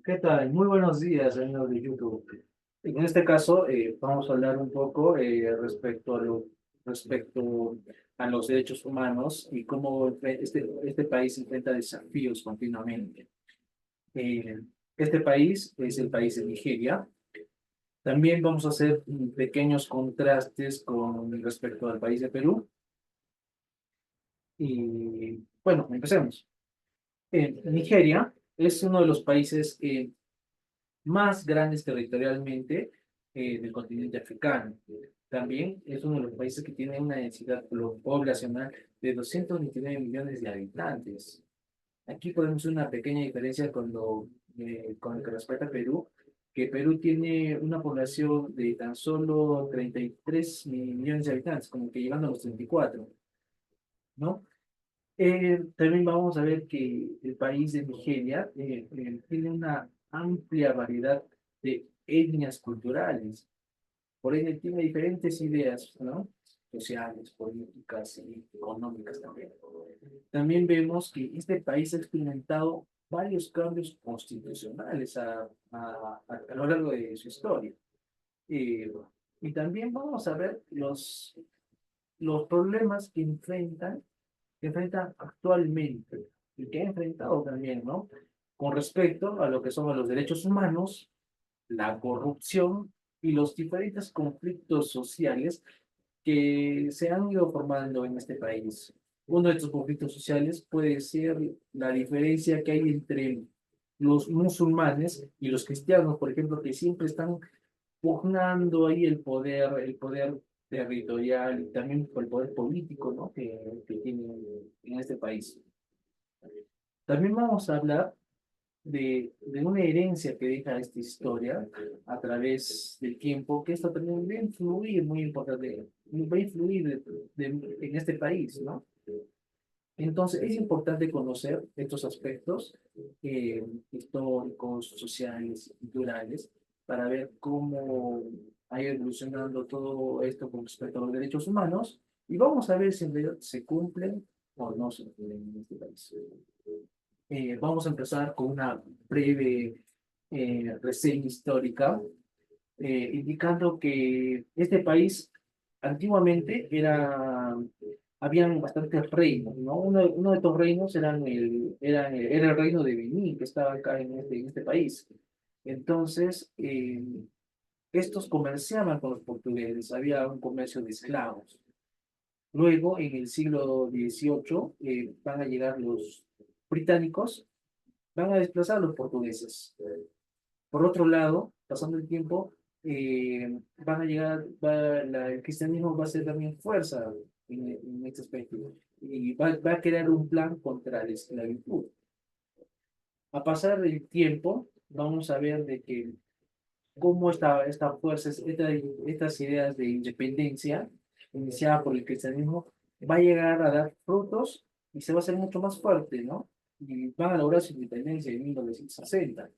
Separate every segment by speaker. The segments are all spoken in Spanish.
Speaker 1: ¿Qué tal? Muy buenos días, amigos de YouTube. En este caso, vamos a hablar un poco respecto a los derechos humanos y cómo este país enfrenta desafíos continuamente. Eh, este país es el país de Nigeria. También vamos a hacer pequeños contrastes con respecto al país de Perú. Y bueno, empecemos. Nigeria es uno de los países más grandes territorialmente del continente africano. También es uno de los países que tiene una densidad poblacional de 229 millones de habitantes. Aquí podemos ver una pequeña diferencia con lo que respecta a Perú, que Perú tiene una población de tan solo 33 millones de habitantes, como que llegando a los 34, ¿no? También vamos a ver que el país de Nigeria tiene una amplia variedad de etnias culturales, por ende tiene diferentes ideas, ¿no? Sociales, políticas y económicas también. También vemos que este país ha experimentado varios cambios constitucionales a lo largo de su historia. Eh, y también vamos a ver los problemas que enfrentan actualmente y que ha enfrentado también, ¿no? Con respecto a lo que son los derechos humanos, la corrupción y los diferentes conflictos sociales que se han ido formando en este país. Uno de estos conflictos sociales puede ser la diferencia que hay entre los musulmanes y los cristianos, por ejemplo, que siempre están pugnando ahí el poder territorial y también el poder político, ¿no? Que tienen en este país. También vamos a hablar de una herencia que deja esta historia a través del tiempo, que esto también va a influir, muy importante, va a influir en este país, ¿no? Entonces, es importante conocer estos aspectos históricos, sociales, culturales, para ver cómo ha ido evolucionando todo esto con respecto a los derechos humanos y vamos a ver si en realidad se cumplen o no se cumplen en este país. Vamos a empezar con una breve reseña histórica, indicando que este país antiguamente habían bastantes reinos, ¿no? Uno de estos reinos era el reino de Benín, que estaba acá en este país. Entonces, estos comerciaban con los portugueses, había un comercio de esclavos. Luego, en el siglo XVIII, van a llegar los británicos, van a desplazar a los portugueses. Por otro lado, pasando el tiempo, van a llegar, el cristianismo va a ser también fuerza en este aspecto y va a crear un plan contra la esclavitud. A pasar del tiempo, vamos a ver de que cómo esta fuerza, estas ideas de independencia iniciada por el cristianismo va a llegar a dar frutos y se va a hacer mucho más fuerte, ¿no? Y van a lograr su independencia en 1960,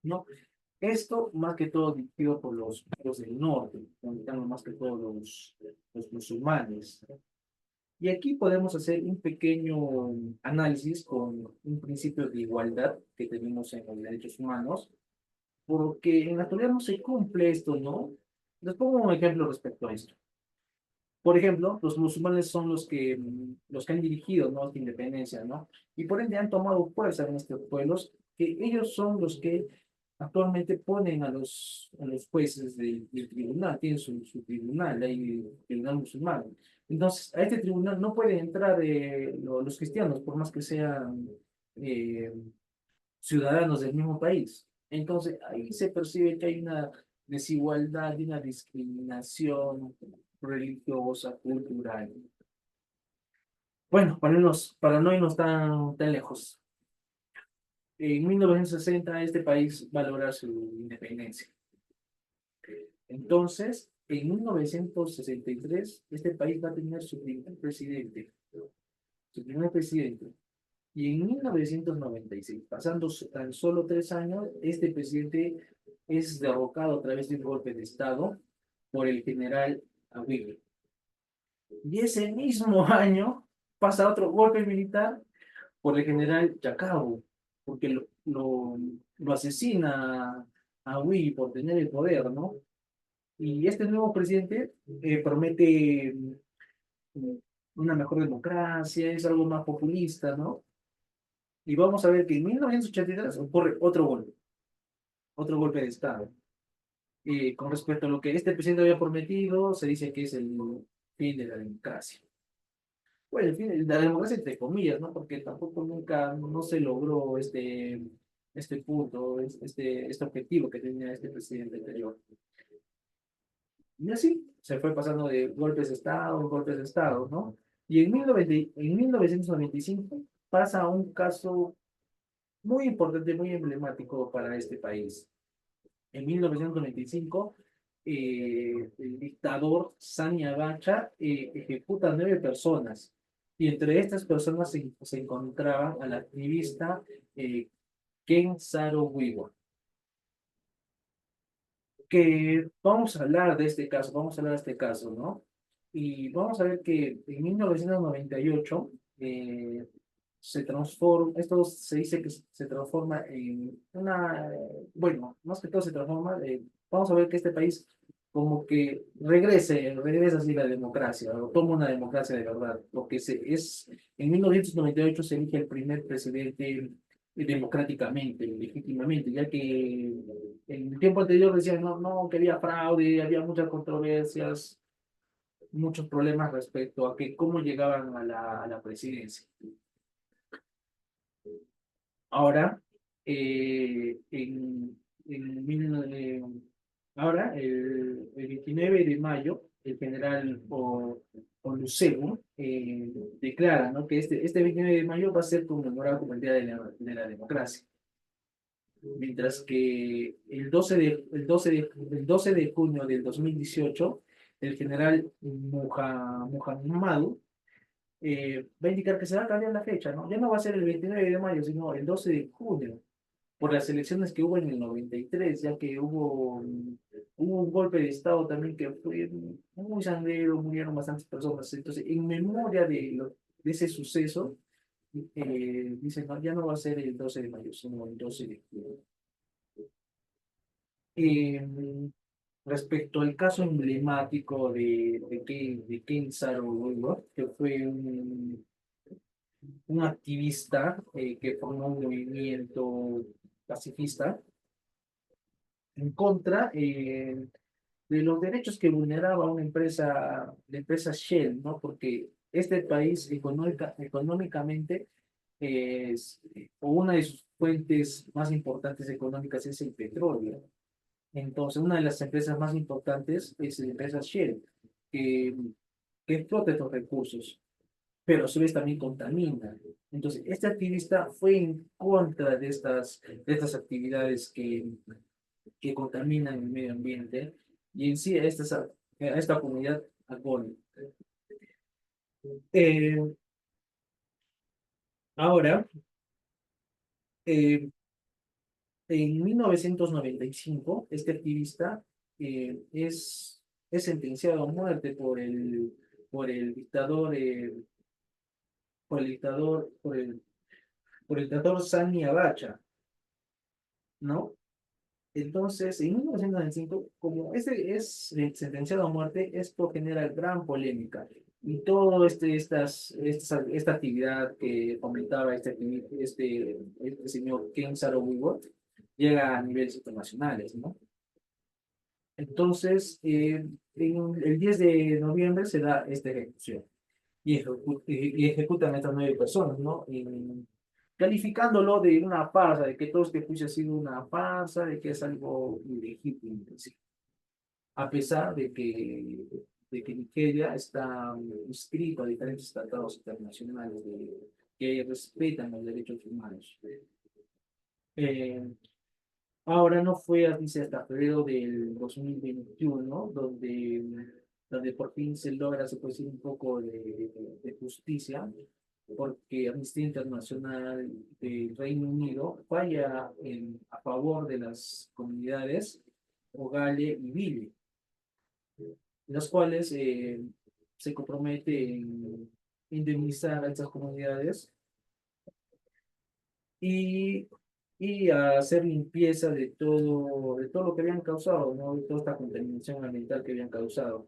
Speaker 1: ¿no? Esto más que todo dirigido por los pueblos del norte, donde están más que todo los musulmanes. Y aquí podemos hacer un pequeño análisis con un principio de igualdad que tenemos en los derechos humanos, porque en la actualidad no se cumple esto, ¿no? Les pongo un ejemplo respecto a esto. Por ejemplo, los musulmanes son los que han dirigido, ¿no?, esta independencia, ¿no? Y por ende han tomado fuerza en estos pueblos, que ellos son los que actualmente ponen a los jueces del tribunal, tienen su tribunal, ahí, el tribunal musulmán. Entonces, a este tribunal no pueden entrar los cristianos, por más que sean eh, ciudadanos del mismo país. Entonces, ahí se percibe que hay una desigualdad y una discriminación religiosa, cultural. Bueno, para no irnos tan lejos, en 1960 este país va a lograr su independencia. Entonces, en 1963 este país va a tener su primer presidente. Y en 1996, pasando tan solo 3 años, este presidente es derrocado a través de un golpe de Estado por el general Aguirre. Y ese mismo año pasa otro golpe militar por el general Yacabu, porque lo asesina a Wii por tener el poder, ¿no? Y este nuevo presidente promete mm, una mejor democracia, es algo más populista, ¿no? Y vamos a ver que en 1983 ocurre otro golpe de Estado. Con respecto a lo que este presidente había prometido, se dice que es el fin de la democracia. Bueno, el fin de la democracia entre comillas, ¿no? Porque tampoco nunca no se logró este punto, este objetivo que tenía este presidente anterior. Y así se fue pasando de golpes de Estado, ¿no? Y en 1995 pasa un caso muy importante, muy emblemático para este país. En 1995, el dictador Sani Abacha ejecuta 9 personas. Y entre estas personas se encontraba al activista Ken Saro-Wiwa. Que vamos a hablar de este caso, vamos a hablar de este caso, ¿no? Y vamos a ver que en 1998 se transforma, esto se dice que se transforma en una, bueno, más que todo se transforma, vamos a ver que este país como que regresa así la democracia, o toma una democracia de verdad, porque en 1998 se elige el primer presidente democráticamente, legítimamente, ya que en el tiempo anterior decían no, no, que había fraude, había muchas controversias, muchos problemas respecto a que cómo llegaban a la presidencia. Ahora, ahora, el 29 de mayo, el general Olusegun declara, ¿no? que este 29 de mayo va a ser conmemorado como el Día de la Democracia. Mientras que el 12 de junio del 2018, el general Muhammadu va a indicar que se va a cambiar la fecha, ¿no? Ya no va a ser el 29 de mayo, sino el 12 de junio, por las elecciones que hubo en el 93, ya que hubo un golpe de Estado también que fue muy sangrero, murieron bastantes personas. Entonces, en memoria de ese suceso, dicen, no, ya no va a ser el 12 de mayo, sino el 12 de junio. Eh, Respecto al caso emblemático de Ken Saro-Wiwa, que fue un activista que formó un movimiento pacifista en contra de los derechos que vulneraba la empresa Shell, ¿no? Porque este país económicamente o una de sus fuentes más importantes económicas es el petróleo. Entonces, una de las empresas más importantes es la empresa Shell, que, que explota estos recursos, pero a su vez también contamina. Entonces, este activista fue en contra de estas actividades que contaminan el medio ambiente y en sí a esta comunidad agónica. Eh, Ahora, eh, en 1995, este activista es sentenciado a muerte por el dictador, por el dictador Sani Abacha, ¿no? Entonces, en 1995, como este es sentenciado a muerte, esto genera gran polémica. Y todo esta actividad que comentaba este señor Ken Saro-Wiwa llega a niveles internacionales, ¿no? Entonces, el 10 de noviembre se da esta ejecución y ejecutan a estas 9 personas, ¿no? Calificándolo de una farsa, de que todo este juicio ha sido una farsa, de que es algo ilegítimo, ¿sí? A pesar de que Nigeria está inscrito a diferentes tratados internacionales que respetan los derechos humanos. Eh, Ahora no fue así hasta febrero del 2021, donde por fin se logra, se puede decir, un poco de justicia, porque Amnistía Internacional del Reino Unido falla a favor de las comunidades Ogale y Bili, las cuales se comprometen en indemnizar a estas comunidades y y a hacer limpieza de todo lo que habían causado, ¿no? De toda esta contaminación ambiental que habían causado.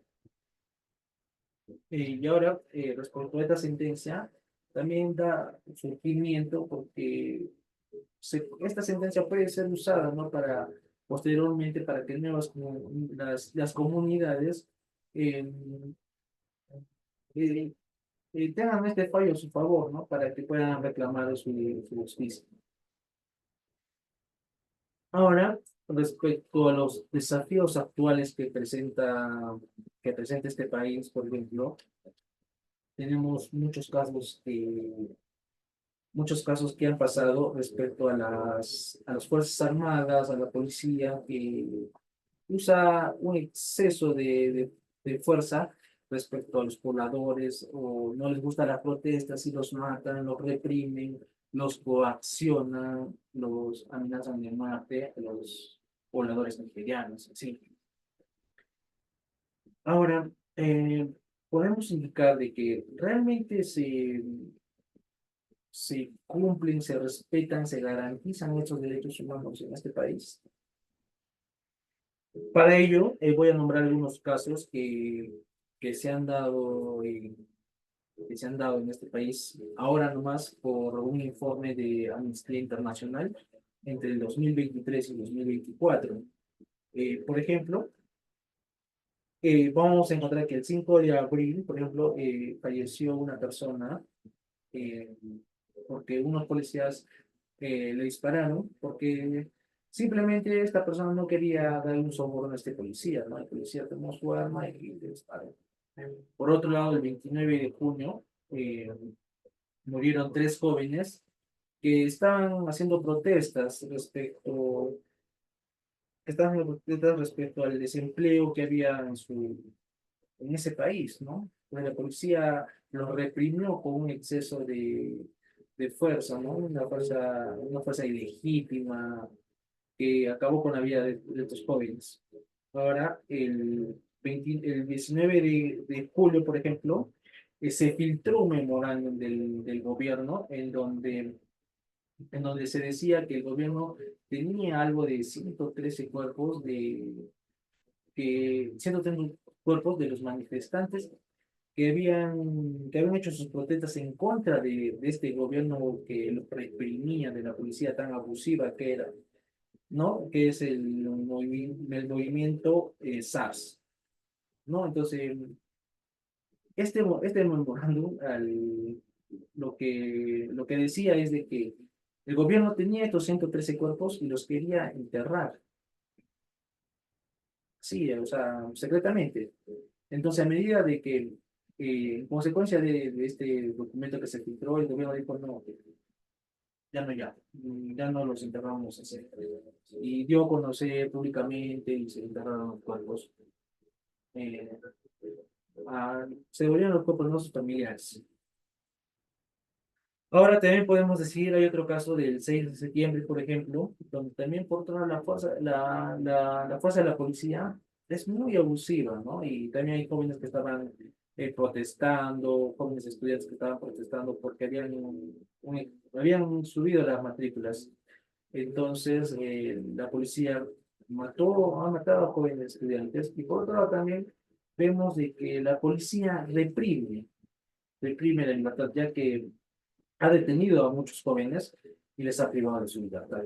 Speaker 1: Y ahora, respecto a esta sentencia, también da surgimiento porque esta sentencia puede ser usada, ¿no? Para posteriormente, para que las comunidades eh, eh, tengan este fallo a su favor, ¿no? Para que puedan reclamar su justicia. Ahora, respecto a los desafíos actuales que presenta este país, por ejemplo, tenemos muchos casos que han pasado respecto a a las Fuerzas Armadas, a la policía, que usa un exceso de fuerza respecto a los pobladores, o no les gusta las protestas y los matan, los reprimen, los coaccionan, los amenazan de muerte a los pobladores nigerianos, así. Ahora, podemos indicar de que realmente se cumplen, se respetan, se garantizan estos derechos humanos en este país. Para ello, voy a nombrar algunos casos que se han dado que se han dado en este país, ahora nomás por un informe de Amnistía Internacional entre el 2023 y 2024. Por ejemplo, vamos a encontrar que el 5 de abril, por ejemplo, falleció una persona eh, porque unos policías le dispararon porque simplemente esta persona no quería dar un soborno a este policía, ¿no? El policía tomó su arma y le disparó. Por otro lado, el 29 de junio murieron tres jóvenes que estaban haciendo estaban haciendo protestas respecto al desempleo que había en ese país, ¿no? Pues la policía los reprimió con un exceso de fuerza, ¿no? Una fuerza ilegítima que acabó con la vida de estos jóvenes. Ahora, el 19 de julio, por ejemplo, se filtró un memorándum del gobierno en donde se decía que el gobierno tenía algo de 113 cuerpos 113 cuerpos de los manifestantes que habían hecho sus protestas en contra de este gobierno que los reprimía, de la policía tan abusiva que era, ¿no? Que es el movimiento SARS, ¿no? Entonces, este memorándum lo que decía es de que el gobierno tenía estos 113 cuerpos y los quería enterrar, sí, o sea, secretamente. Entonces, a medida de que, en consecuencia de este documento que se filtró, el gobierno dijo, no, ya no los enterramos así. Y dio a conocer públicamente y se enterraron los cuerpos. Eh, Se devolvieron los cuerpos de nuestros familiares. Ahora también podemos decir, hay otro caso del 6 de septiembre, por ejemplo, donde también por toda la fuerza de la policía es muy abusiva, ¿no? Y también hay jóvenes que estaban protestando, jóvenes estudiantes que estaban protestando porque habían subido las matrículas. Entonces, la policía ha matado a jóvenes estudiantes y por otro lado también vemos de que la policía reprime la libertad, ya que ha detenido a muchos jóvenes y les ha privado de su libertad,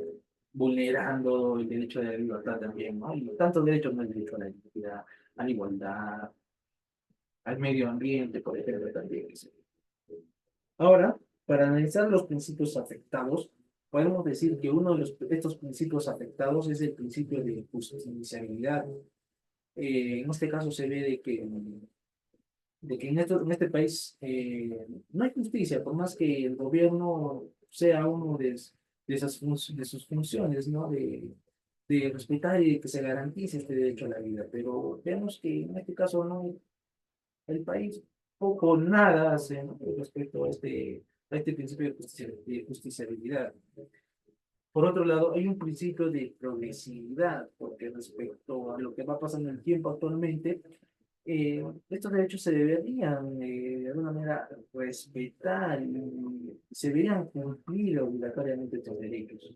Speaker 1: vulnerando el derecho de la libertad también, ¿no? Y tantos derechos, no el derecho a la identidad, a la igualdad, al medio ambiente, por ejemplo, también. Ahora, para analizar los principios afectados, podemos decir que uno de estos principios afectados es el principio de justiciabilidad. En este caso se ve de que en este país no hay justicia, por más que el gobierno sea uno de sus funciones, ¿no? De respetar y de que se garantice este derecho a la vida. Pero vemos que en este caso no, el país poco o nada hace, ¿no? Respecto a este principio de justiciabilidad. Por otro lado, hay un principio de progresividad, porque respecto a lo que va pasando en el tiempo actualmente, estos derechos se deberían de alguna manera respetar y se deberían cumplir obligatoriamente estos derechos.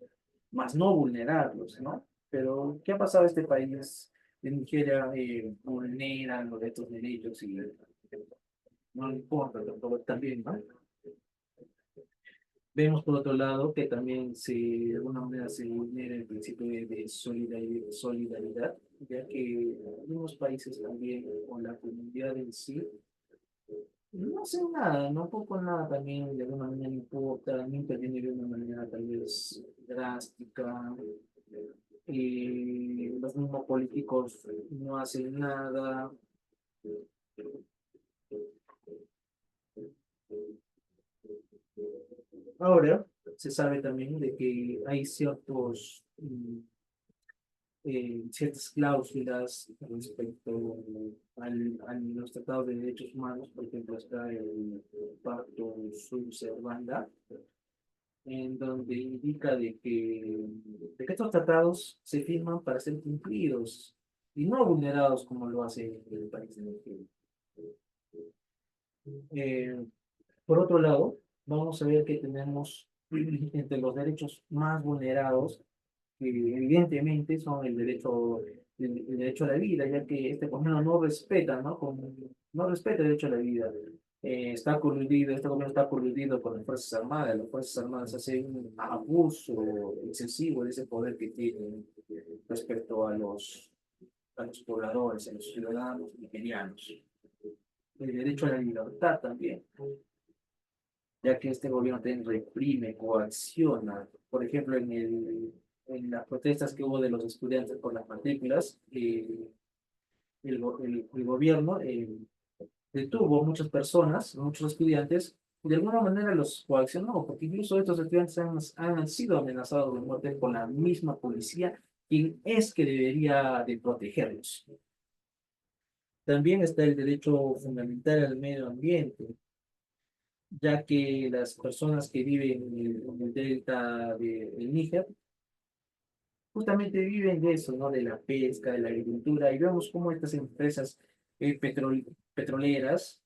Speaker 1: más no vulnerarlos, ¿no? Pero, ¿qué ha pasado en este país? En Nigeria vulneran los de estos derechos y no le importa, pero también, ¿no? Vemos por otro lado que también de alguna manera se vulnera el principio de solidaridad, ya que algunos países también, o la comunidad en sí, no hacen nada, no poco nada también de alguna manera importa, no interviene de una manera tal vez drástica, y los mismos políticos no hacen nada. Ahora, se sabe también de que hay ciertas cláusulas respecto a los tratados de derechos humanos, por ejemplo, está el Pacto Sum Servanda, en donde indica de que estos tratados se firman para ser cumplidos y no vulnerados como lo hace el país de Nigeria. Eh, por otro lado, vamos a ver que tenemos entre los derechos más vulnerados, que evidentemente son el derecho a la vida, ya que este gobierno no respeta, ¿no? No respeta el derecho a la vida. Este gobierno está coludido con las Fuerzas Armadas hacen un abuso excesivo de ese poder que tienen respecto a los pobladores, a los ciudadanos nigerianos. El derecho a la libertad también, ya que este gobierno también reprime, coacciona. Por ejemplo, en las protestas que hubo de los estudiantes por las matrículas, el gobierno detuvo muchas personas, muchos estudiantes, y de alguna manera los coaccionó, porque incluso estos estudiantes han sido amenazados de muerte por la misma policía, quien es que debería de protegerlos. También está el derecho fundamental al medio ambiente, ya que las personas que viven en el delta del Níger justamente viven de eso, ¿no? De la pesca, de la agricultura, y vemos cómo estas empresas petroleras,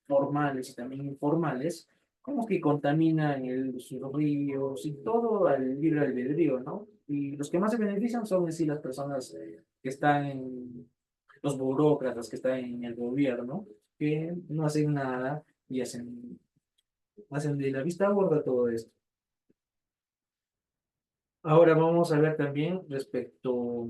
Speaker 1: formales y también informales, como que contaminan sus ríos y todo al libre albedrío, ¿no? Y los que más se benefician son en sí las personas que están los burócratas que están en el gobierno, que no hacen nada y hacen de la vista gorda todo esto. Ahora vamos a ver también respecto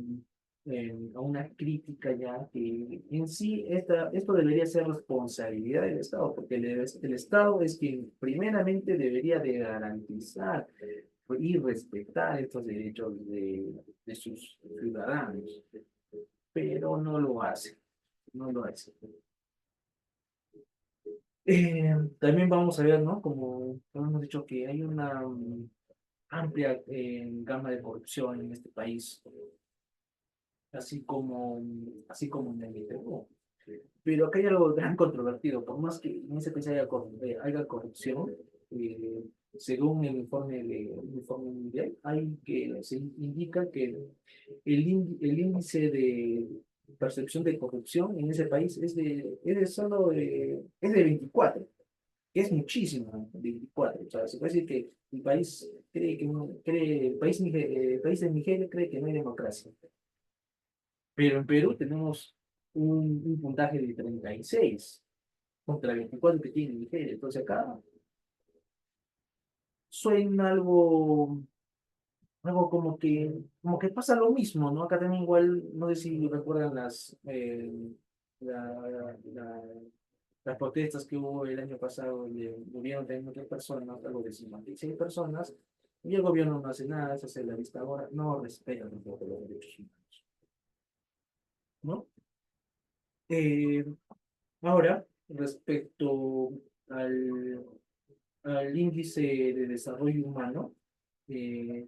Speaker 1: a una crítica ya que en sí esto debería ser responsabilidad del Estado, porque el Estado es quien primeramente debería de garantizar y respetar estos derechos de sus ciudadanos, pero no lo hace, no lo hace. También vamos a ver, ¿no? Como hemos dicho, que hay una amplia gama de corrupción en este país, así como en el Perú. Pero acá hay algo gran controvertido, por más que en ese país haya corrupción, eh, según el informe mundial, se indica que el índice de percepción de corrupción en ese país es de 24, que es muchísimo, 24. O sea, se puede decir que el país cree que no, el país de Nigeria cree que no hay democracia. Pero en Perú tenemos un puntaje de 36 contra 24 que tiene Nigeria. Entonces acá suena algo como que pasa lo mismo, ¿no? Acá también igual, no sé si recuerdan la- la- las protestas que hubo el año pasado, donde murieron también muchas personas, algo de 56 personas, y el gobierno no hace nada, se hace la vista ahora, no respeta tampoco los derechos humanos, ¿no? Eh, Ahora, respecto al, al índice de desarrollo humano, eh,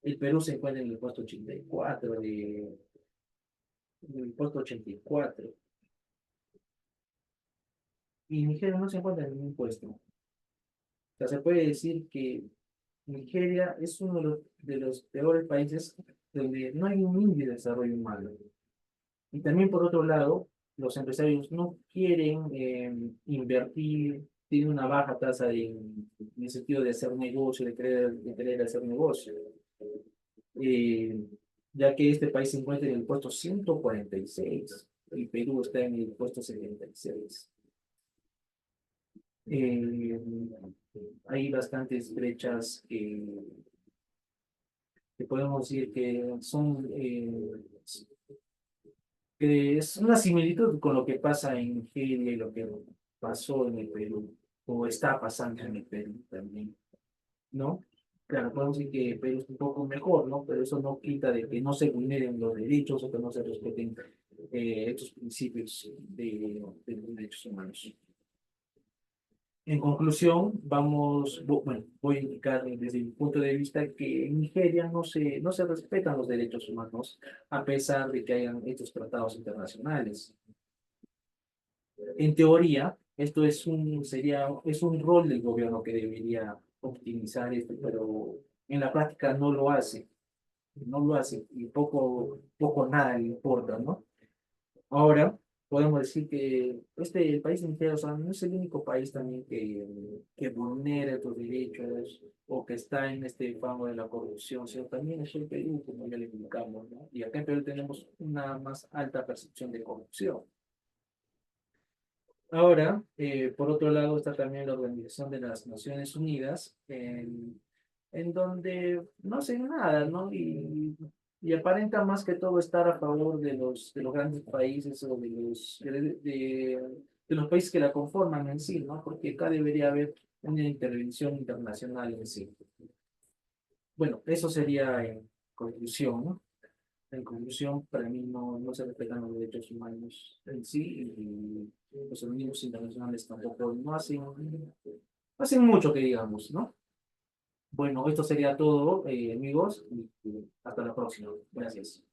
Speaker 1: el Perú se encuentra en el puesto 84 y Nigeria no se encuentra en ningún puesto. O sea, se puede decir que Nigeria es uno de los peores países donde no hay un índice de desarrollo humano. Y también, por otro lado, los empresarios no quieren invertir, tiene una baja tasa en el sentido de hacer negocio, de querer hacer negocio. Eh, ya que este país se encuentra en el puesto 146, el Perú está en el puesto 76. Eh, hay bastantes brechas que podemos decir que son, que es una similitud con lo que pasa en Nigeria y lo que pasó en el Perú, o está pasando en el Perú también, ¿no? Claro, podemos decir que Perú es un poco mejor, ¿no? Pero eso no quita de que no se vulneren los derechos o que no se respeten estos principios de los derechos humanos. En conclusión, bueno, voy a indicar desde mi punto de vista que en Nigeria no se respetan los derechos humanos a pesar de que hayan estos tratados internacionales. En teoría, esto es un rol del gobierno que debería optimizar esto, pero en la práctica no lo hace, no lo hace y poco nada le importa, ¿no? Ahora, podemos decir que el país entero, o sea, no es el único país también que vulnera estos derechos o que está en este famo de la corrupción, sino también es el Perú, como ya le indicamos, ¿no? Y acá en Perú tenemos una más alta percepción de corrupción. Ahora, por otro lado, está también la Organización de las Naciones Unidas, en donde no hacen nada, ¿no? Y aparenta más que todo estar a favor de los grandes países o de los países que la conforman en sí, ¿no? Porque acá debería haber una intervención internacional en sí. Bueno, eso sería en conclusión, ¿no? En conclusión, para mí no se respetan los derechos humanos en sí y los organismos internacionales tampoco no hacen mucho que digamos, ¿no? Bueno, esto sería todo, amigos, y hasta la próxima. Gracias.